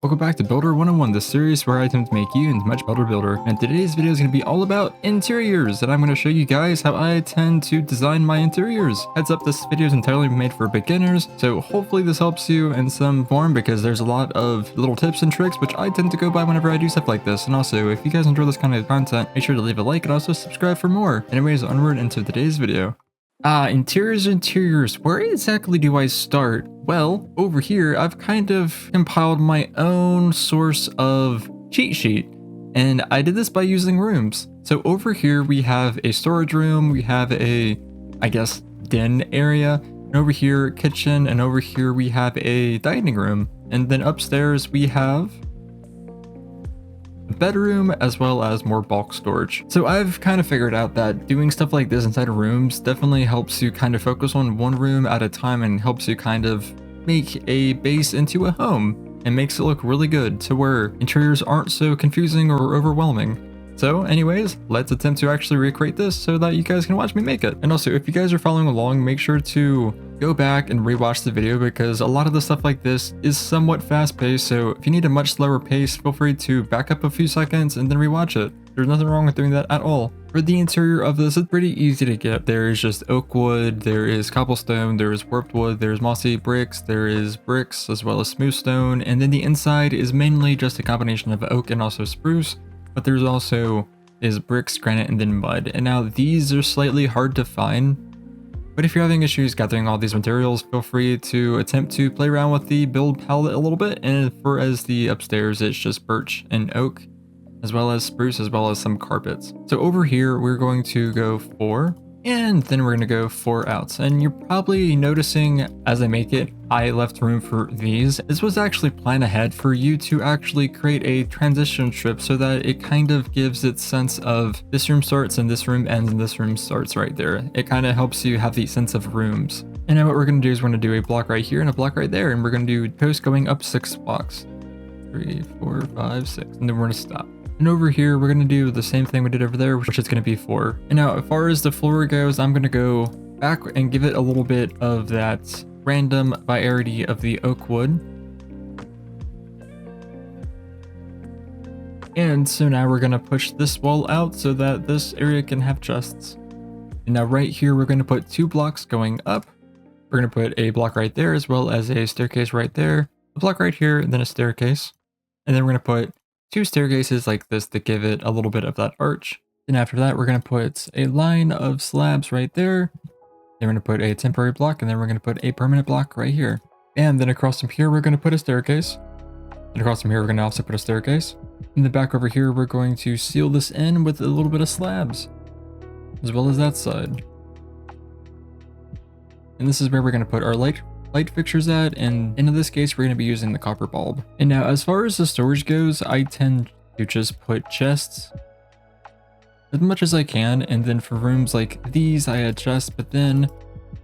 Welcome back to Builder 101, the series where I attempt to make you into a much better builder. And today's video is going to be all about interiors, and I'm going to show you guys how I tend to design my interiors. Heads up, this video is entirely made for beginners, so hopefully this helps you in some form because there's a lot of little tips and tricks which I tend to go by whenever I do stuff like this. And also, if you guys enjoy this kind of content, make sure to leave a like and also subscribe for more. Anyways, onward into today's video. Interiors, where exactly do I start? Well, over here, I've kind of compiled my own source of cheat sheet, and I did this by using rooms. So over here, we have a storage room, we have a, I guess, den area, and over here, kitchen, and over here, we have a dining room. And then upstairs, we have bedroom as well as more bulk storage. So I've kind of figured out that doing stuff like this inside of rooms definitely helps you kind of focus on one room at a time and helps you kind of make a base into a home and makes it look really good to where interiors aren't so confusing or overwhelming. So anyways, let's attempt to actually recreate this so that you guys can watch me make it. And also, if you guys are following along, make sure to go back and rewatch the video because a lot of the stuff like this is somewhat fast paced. So if you need a much slower pace, feel free to back up a few seconds and then rewatch it. There's nothing wrong with doing that at all. For the interior of this, it's pretty easy to get. There is just oak wood, there is cobblestone, there is warped wood, there's mossy bricks, there is bricks as well as smooth stone. And then the inside is mainly just a combination of oak and also spruce. But there's also bricks, granite, and then mud. And now these are slightly hard to find. But if you're having issues gathering all these materials, feel free to attempt to play around with the build palette a little bit. And for as the upstairs, it's just birch and oak, as well as spruce, as well as some carpets. So over here, we're going to go 4, and then we're going to go 4 outs. And you're probably noticing as I make it, I left room for these. This was actually planned ahead for you to actually create a transition strip so that it kind of gives its sense of this room starts and this room ends and this room starts right there. It kind of helps you have the sense of rooms. And now what we're going to do is we're going to do a block right here and a block right there. And we're going to do posts going up 6 blocks. 3, 4, 5, 6. And then we're going to stop. And over here, we're going to do the same thing we did over there, which is going to be 4. And now, as far as the floor goes, I'm going to go back and give it a little bit of that random variety of the oak wood. And so now we're going to push this wall out so that this area can have chests. And now right here, we're going to put 2 blocks going up. We're going to put a block right there, as well as a staircase right there. A block right here, and then a staircase. And then we're going to put 2 staircases like this to give it a little bit of that arch. Then after that, we're going to put a line of slabs right there. Then we're going to put a temporary block, and then we're going to put a permanent block right here. And then across from here, we're going to put a staircase. And across from here, we're going to also put a staircase. In the back over here, we're going to seal this in with a little bit of slabs, as well as that side. And this is where we're going to put our light fixtures at, and in this case we're going to be using the copper bulb. And now as far as the storage goes, I tend to just put chests as much as I can, and then for rooms like these I add chests, but then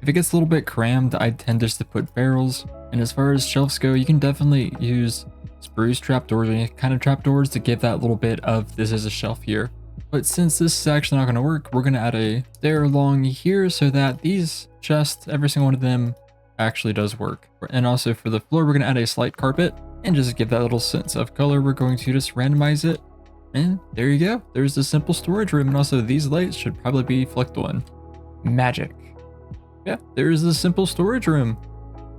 if it gets a little bit crammed, I tend just to put barrels. And as far as shelves go, you can definitely use spruce trapdoors or any kind of trapdoors to give that little bit of this is a shelf here. But since this is actually not going to work, we're going to add a stair along here so that these chests, every single one of them, actually does work. And also for the floor, we're going to add a slight carpet, and just give that little sense of color, we're going to just randomize it. And there you go. There's the simple storage room. And also these lights should probably be flicked on. Magic. Yeah, there's the simple storage room.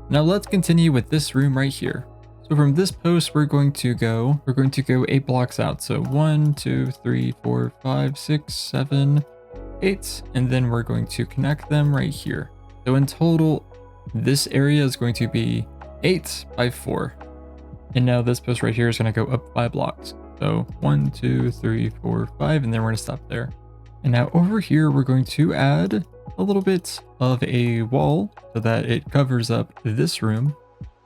Now let's continue with this room right here. So from this post, we're going to go 8 blocks out. So 1, 2, 3, 4, 5, 6, 7, 8. And then we're going to connect them right here. So in total, this area is going to be 8 by 4. And now this post right here is going to go up 5 blocks. So 1, 2, 3, 4, 5, and then we're going to stop there. And now over here, we're going to add a little bit of a wall so that it covers up this room.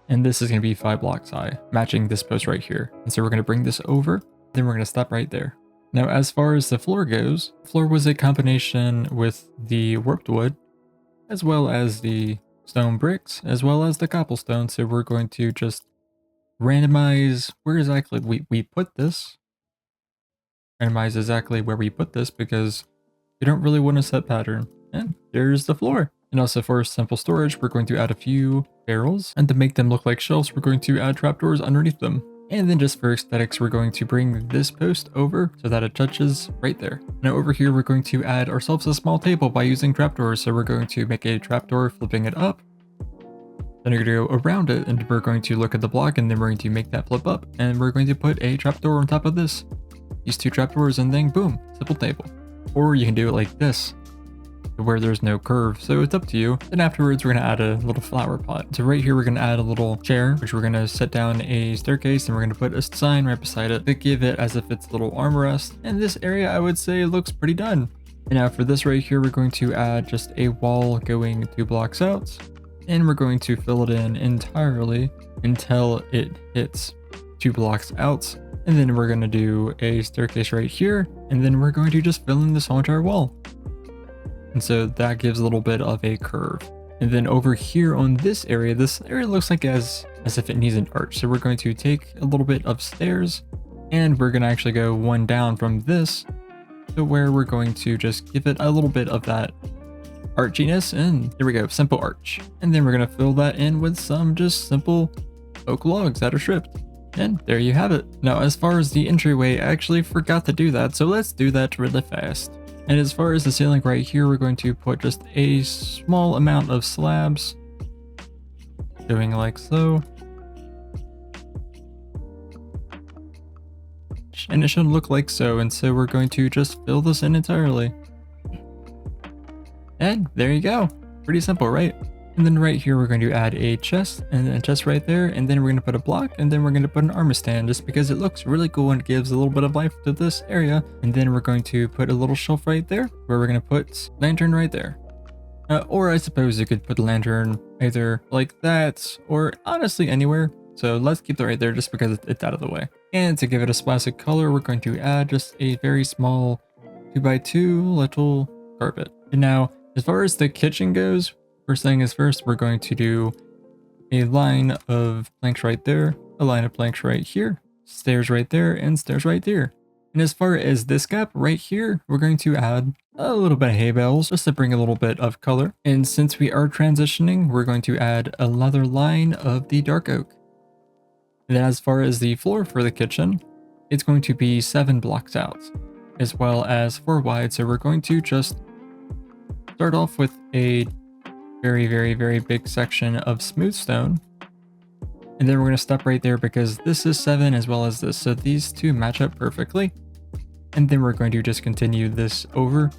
And this is going to be 5 blocks high, matching this post right here. And so we're going to bring this over, then we're going to stop right there. Now, as far as the floor goes, the floor was a combination with the warped wood, as well as the stone bricks, as well as the cobblestone. So we're going to just randomize where exactly we put this. Randomize exactly where we put this because we don't really want a set pattern. And there's the floor. And also for simple storage, we're going to add a few barrels, and to make them look like shelves, we're going to add trapdoors underneath them. And then just for aesthetics, we're going to bring this post over so that it touches right there. Now over here, we're going to add ourselves a small table by using trapdoors. So we're going to make a trapdoor, flipping it up. Then you're going to go around it and we're going to look at the block and then we're going to make that flip up. And we're going to put a trapdoor on top of this. These two trapdoors and then boom, simple table. Or you can do it like this, where there's no curve, so it's up to you. Then afterwards, we're gonna add a little flower pot. So right here, we're gonna add a little chair, which we're gonna set down a staircase, and we're gonna put a sign right beside it to give it as if it's a little armrest. And this area, I would say, looks pretty done. And now for this right here, we're going to add just a wall going 2 blocks out, and we're going to fill it in entirely until it hits 2 blocks out. And then we're gonna do a staircase right here, and then we're going to just fill in this whole entire wall. And so that gives a little bit of a curve. And then over here on this area looks like as if it needs an arch. So we're going to take a little bit of stairs and we're going to actually go one down from this to where we're going to just give it a little bit of that archiness. And there we go, simple arch. And then we're going to fill that in with some just simple oak logs that are stripped. And there you have it. Now, as far as the entryway, I actually forgot to do that. So let's do that really fast. And as far as the ceiling right here, we're going to put just a small amount of slabs, doing like so. And it should look like so, and so we're going to just fill this in entirely. And there you go. Pretty simple, right? And then right here, we're going to add a chest and a chest right there. And then we're going to put a block and then we're going to put an armor stand just because it looks really cool and gives a little bit of life to this area. And then we're going to put a little shelf right there where we're going to put lantern right there. Or I suppose you could put a lantern either like that or honestly anywhere. So let's keep that right there just because it's out of the way. And to give it a splash of color, we're going to add just a very small 2x2 little carpet. And now, as far as the kitchen goes, first thing is first, we're going to do a line of planks right there, a line of planks right here, stairs right there, and stairs right there. And as far as this gap right here, we're going to add a little bit of hay bales just to bring a little bit of color. And since we are transitioning, we're going to add another line of the dark oak. And then as far as the floor for the kitchen, it's going to be 7 blocks out, as well as 4 wide. So we're going to just start off with a very big section of smooth stone. And then we're going to stop right there because this is 7 as well as this. So these two match up perfectly. And then we're going to just continue this over.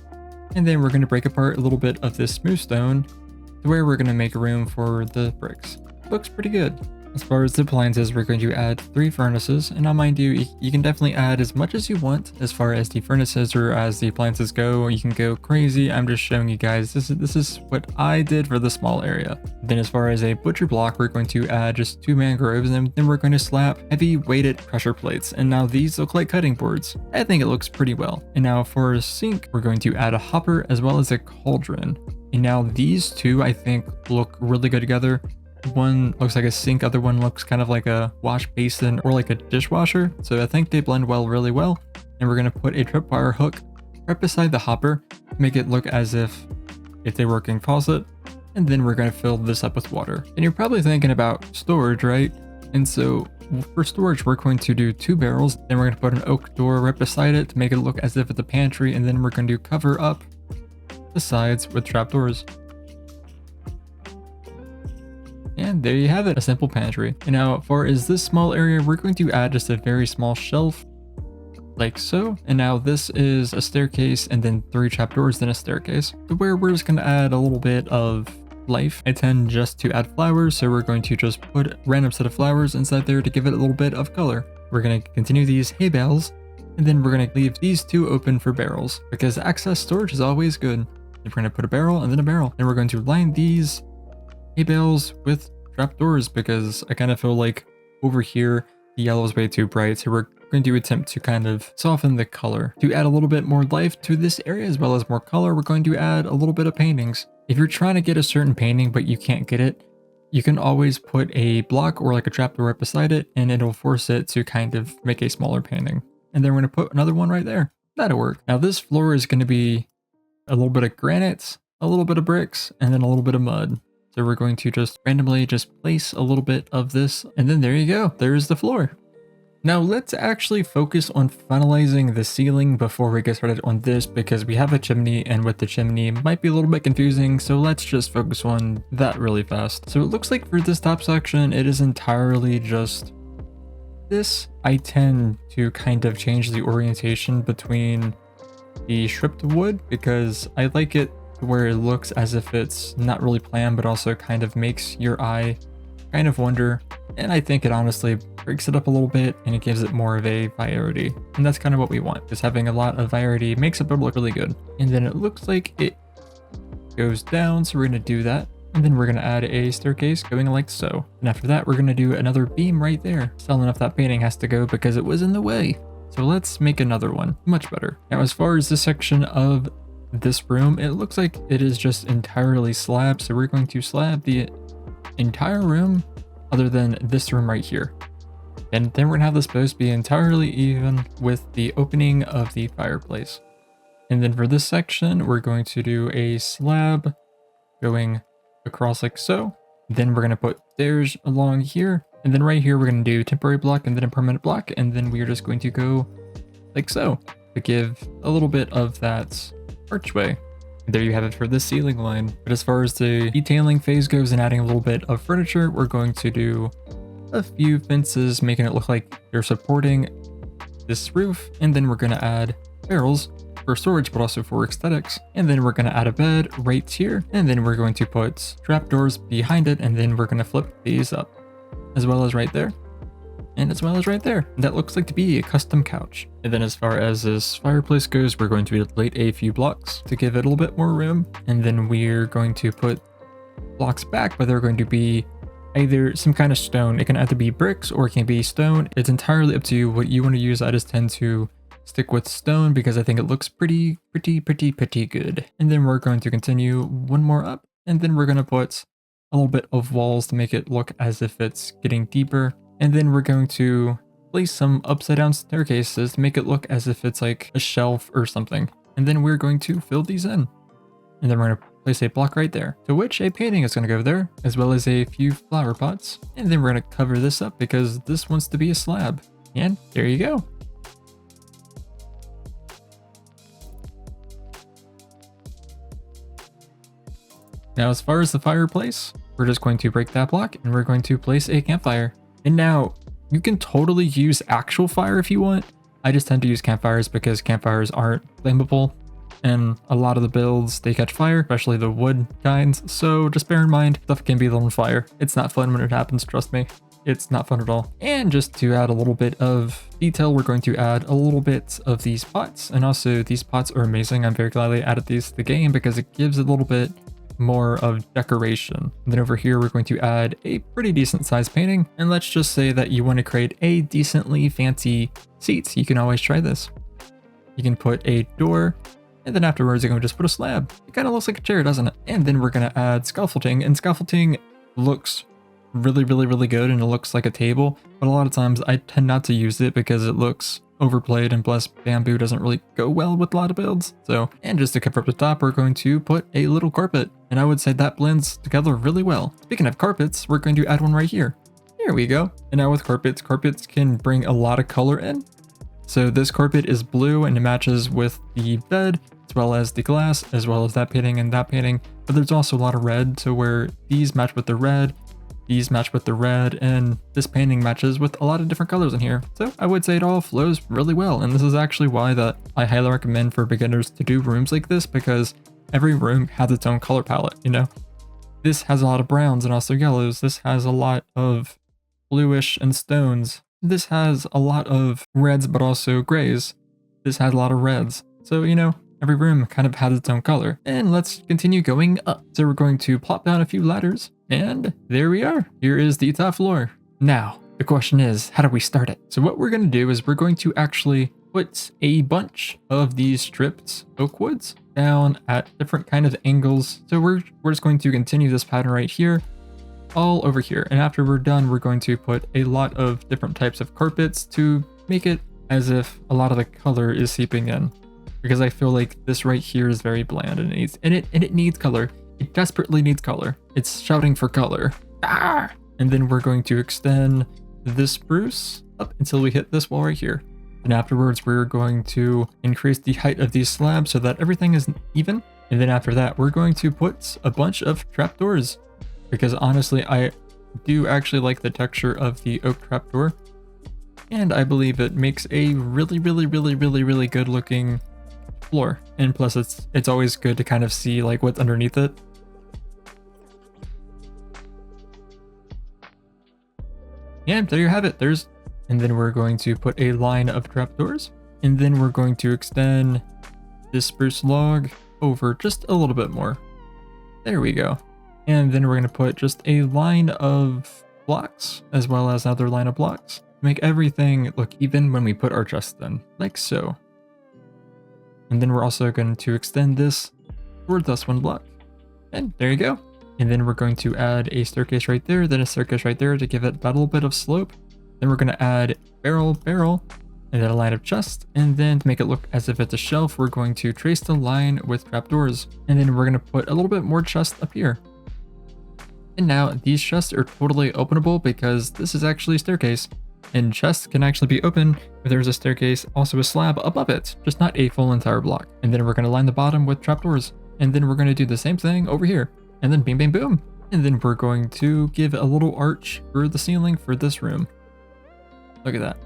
And then we're going to break apart a little bit of this smooth stone to where we're going to make room for the bricks. Looks pretty good. As far as the appliances, we're going to add 3 furnaces, and now mind you, you can definitely add as much as you want as far as the furnaces or as the appliances go. You can go crazy. I'm just showing you guys, this is what I did for the small area. Then as far as a butcher block, we're going to add just 2 mangroves, and then we're going to slap heavy weighted pressure plates. And now these look like cutting boards. I think it looks pretty well. And now for a sink, we're going to add a hopper as well as a cauldron. And now these two, I think, look really good together. One looks like a sink, other one looks kind of like a wash basin or like a dishwasher. So I think they blend really well. And we're going to put a tripwire hook right beside the hopper to make it look as if it's a working faucet. And then we're going to fill this up with water. And you're probably thinking about storage, right? And so for storage, we're going to do 2 barrels. Then we're going to put an oak door right beside it to make it look as if it's a pantry. And then we're going to cover up the sides with trapdoors. And there you have it, a simple pantry. And now, for is this small area, we're going to add just a very small shelf, like so. And now this is a staircase, and then 3 trapdoors, then a staircase, to where we're just going to add a little bit of life. I tend just to add flowers, so we're going to just put a random set of flowers inside there to give it a little bit of color. We're going to continue these hay bales, and then we're going to leave these 2 open for barrels, because access storage is always good. Then we're going to put a barrel and then a barrel. Then we're going to line these hay bales with trapdoors because I kind of feel like over here the yellow is way too bright, so we're going to attempt to kind of soften the color. To add a little bit more life to this area as well as more color, we're going to add a little bit of paintings. If you're trying to get a certain painting but you can't get it, you can always put a block or like a trapdoor right beside it and it'll force it to kind of make a smaller painting. And then we're going to put another one right there. That'll work. Now this floor is going to be a little bit of granite, a little bit of bricks, and then a little bit of mud. So we're going to just randomly just place a little bit of this, and then there you go. There's the floor. Now let's actually focus on finalizing the ceiling before we get started on this, because we have a chimney, and with the chimney it might be a little bit confusing, so let's just focus on that really fast. So it looks like for this top section it is entirely just this. I tend to kind of change the orientation between the stripped wood because I like it where it looks as if it's not really planned but also kind of makes your eye kind of wonder, and I think it honestly breaks it up a little bit and it gives it more of a variety, and that's kind of what we want, because having a lot of variety makes it look really good. And then it looks like it goes down, so we're going to do that, and then we're going to add a staircase going like so, and after that we're going to do another beam right there. Still enough that painting has to go because it was in the way, so let's make another one. Much better. Now as far as this section of this room, it looks like it is just entirely slab, so we're going to slab the entire room other than this room right here, and then we're gonna have this post be entirely even with the opening of the fireplace. And then for this section we're going to do a slab going across like so, then we're gonna put stairs along here, and then right here we're gonna do temporary block and then a permanent block, and then we're just going to go like so to give a little bit of that archway. There you have it for the ceiling line. But as far as the detailing phase goes and adding a little bit of furniture, we're going to do a few fences, making it look like you're supporting this roof. And then we're going to add barrels for storage, but also for aesthetics. And then we're going to add a bed right here. And then we're going to put trapdoors behind it. And then we're going to flip these up, as well as right there. And as well as right there. That looks like to be a custom couch. And then as far as this fireplace goes, we're going to delete a few blocks to give it a little bit more room. And then we're going to put blocks back, but they're going to be either some kind of stone. It can either be bricks or it can be stone. It's entirely up to you what you want to use. I just tend to stick with stone because I think it looks pretty good. And then we're going to continue one more up, and then we're going to put a little bit of walls to make it look as if it's getting deeper. And then we're going to place some upside down staircases to make it look as if it's like a shelf or something. And then we're going to fill these in. And then we're going to place a block right there, to which a painting is going to go there, as well as a few flower pots. And then we're going to cover this up because this wants to be a slab. And there you go. Now as far as the fireplace, we're just going to break that block and we're going to place a campfire. And now, you can totally use actual fire if you want. I just tend to use campfires because campfires aren't flammable. And a lot of the builds, they catch fire, especially the wood kinds. So just bear in mind, stuff can be lit on fire. It's not fun when it happens, trust me. It's not fun at all. And just to add a little bit of detail, we're going to add a little bit of these pots. And also, these pots are amazing. I'm very glad they added these to the game because it gives a little bit more of decoration. And then over here we're going to add a pretty decent sized painting, and let's just say that you want to create a decently fancy seats. You can always try this. You can put a door, and then afterwards you're going to just put a slab. It kind of looks like a chair, doesn't it? And then we're going to add scaffolding, and scaffolding looks really good, and it looks like a table, but a lot of times I tend not to use it because it looks overplayed, and plus bamboo doesn't really go well with a lot of builds. So, and just to cover up the top, we're going to put a little carpet, and I would say that blends together really well. Speaking of carpets, we're going to add one right here. Here we go. And now with carpets can bring a lot of color in. So this carpet is blue and it matches with the bed, as well as the glass, as well as that painting and that painting, but there's also a lot of red, so where these match with the red, these match with the red, and this painting matches with a lot of different colors in here. So I would say it all flows really well, and this is actually why that I highly recommend for beginners to do rooms like this, because every room has its own color palette, you know? This has a lot of browns and also yellows. This has a lot of bluish and stones. This has a lot of reds but also grays. This has a lot of reds. So, you know, every room kind of has its own color. And let's continue going up. So we're going to plop down a few ladders. And there we are. Here is the top floor. Now, the question is, how do we start it? So what we're going to do is we're going to actually put a bunch of these stripped oak woods down at different kind of angles. So we're just going to continue this pattern right here, all over here. And after we're done, we're going to put a lot of different types of carpets to make it as if a lot of the color is seeping in. Because I feel like this right here is very bland and it needs color. It desperately needs color. It's shouting for color. Ah! And then we're going to extend this spruce up until we hit this wall right here. And afterwards, we're going to increase the height of these slabs so that everything is even. And then after that, we're going to put a bunch of trapdoors, because honestly, I do actually like the texture of the oak trapdoor. And I believe it makes a really good looking floor. And plus it's always good to kind of see like what's underneath it. And there you have it. And then we're going to put a line of trapdoors. And then we're going to extend this spruce log over just a little bit more. There we go. And then we're going to put just a line of blocks as well as another line of blocks to make everything look even when we put our chests in, like so. And then we're also going to extend this toward this one block. And there you go. And then we're going to add a staircase right there, then a staircase right there to give it that little bit of slope. Then we're going to add barrel, and then a line of chests. And then to make it look as if it's a shelf, we're going to trace the line with trapdoors. And then we're going to put a little bit more chest up here. And now these chests are totally openable because this is actually a staircase. And chests can actually be open if there's a staircase, also a slab above it, just not a full entire block. And then we're going to line the bottom with trapdoors. And then we're going to do the same thing over here. And then bing, bang, boom. And then we're going to give a little arch for the ceiling for this room. Look at that.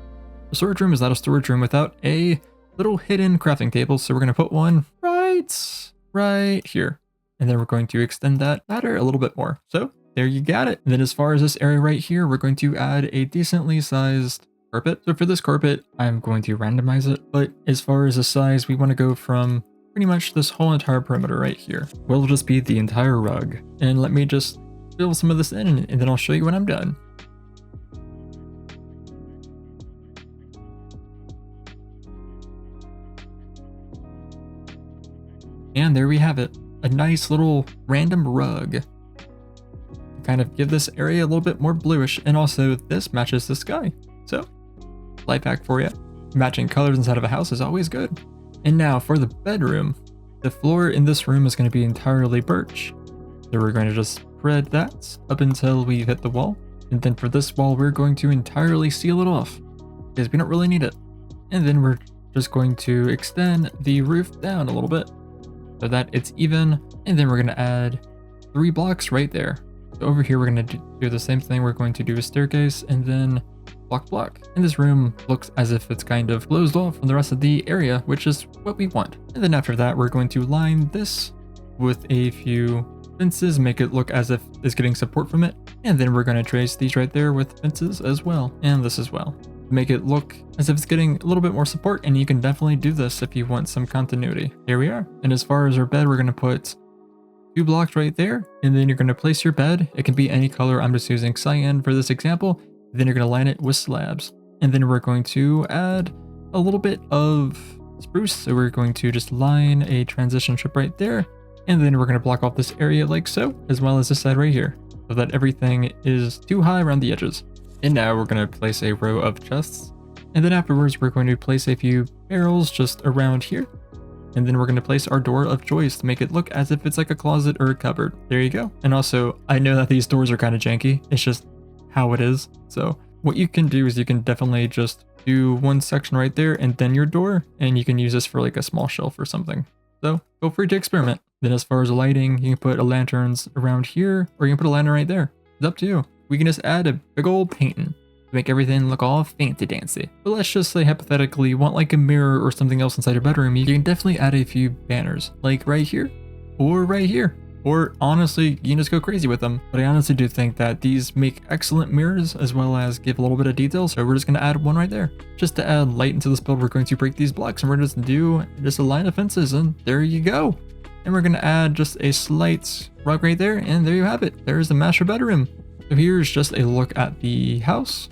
The storage room is not a storage room without a little hidden crafting table. So we're going to put one right here. And then we're going to extend that ladder a little bit more. So there you got it. And then as far as this area right here, we're going to add a decently sized carpet. So for this carpet, I'm going to randomize it. But as far as the size, we want to go from pretty much this whole entire perimeter right here. Will just be the entire rug. And let me just fill some of this in and then I'll show you when I'm done. And there we have it. A nice little random rug. To kind of give this area a little bit more bluish, and also this matches the sky. So, life hack for you. Matching colors inside of a house is always good. And now for the bedroom. The floor in this room is going to be entirely birch. So we're going to just spread that up until we hit the wall. And then for this wall, we're going to entirely seal it off because we don't really need it. And then we're just going to extend the roof down a little bit so that it's even. And then we're going to add 3 blocks right there. So over here, we're going to do the same thing. We're going to do a staircase and then block. And this room looks as if it's kind of closed off from the rest of the area, which is what we want. And then after that, we're going to line this with a few fences, make it look as if it's getting support from it. And then we're going to trace these right there with fences as well. And this as well. Make it look as if it's getting a little bit more support, and you can definitely do this if you want some continuity. Here we are. And as far as our bed, we're going to put 2 blocks right there, and then you're going to place your bed. It can be any color. I'm just using cyan for this example. Then you're going to line it with slabs. And then we're going to add a little bit of spruce. So we're going to just line a transition strip right there. And then we're going to block off this area like so, as well as this side right here, so that everything is too high around the edges. And now we're going to place a row of chests. And then afterwards, we're going to place a few barrels just around here. And then we're going to place our door of choice to make it look as if it's like a closet or a cupboard. There you go. And also, I know that these doors are kind of janky. It's just how it is. So what you can do is you can definitely just do one section right there and then your door. And you can use this for like a small shelf or something. So feel free to experiment. Then as far as lighting, you can put lanterns around here, or you can put a lantern right there. It's up to you. We can just add a big old painting to make everything look all fancy dancy. But let's just say hypothetically you want like a mirror or something else inside your bedroom. You can definitely add a few banners, like right here or right here. Or honestly, you can just go crazy with them. But I honestly do think that these make excellent mirrors as well as give a little bit of detail. So we're just going to add one right there. Just to add light into this build, we're going to break these blocks and we're just do just a line of fences, and there you go. And we're going to add just a slight rug right there, and there you have it. There's the master bedroom. So here's just a look at the house.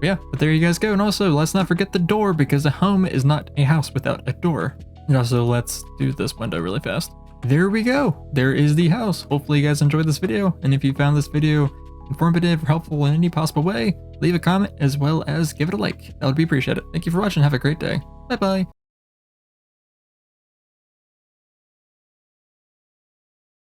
Yeah, but there you guys go. And also, let's not forget the door, because a home is not a house without a door. And also, let's do this window really fast. There we go. There is the house. Hopefully you guys enjoyed this video. And if you found this video informative or helpful in any possible way, leave a comment as well as give it a like. That would be appreciated. Thank you for watching. Have a great day. Bye bye.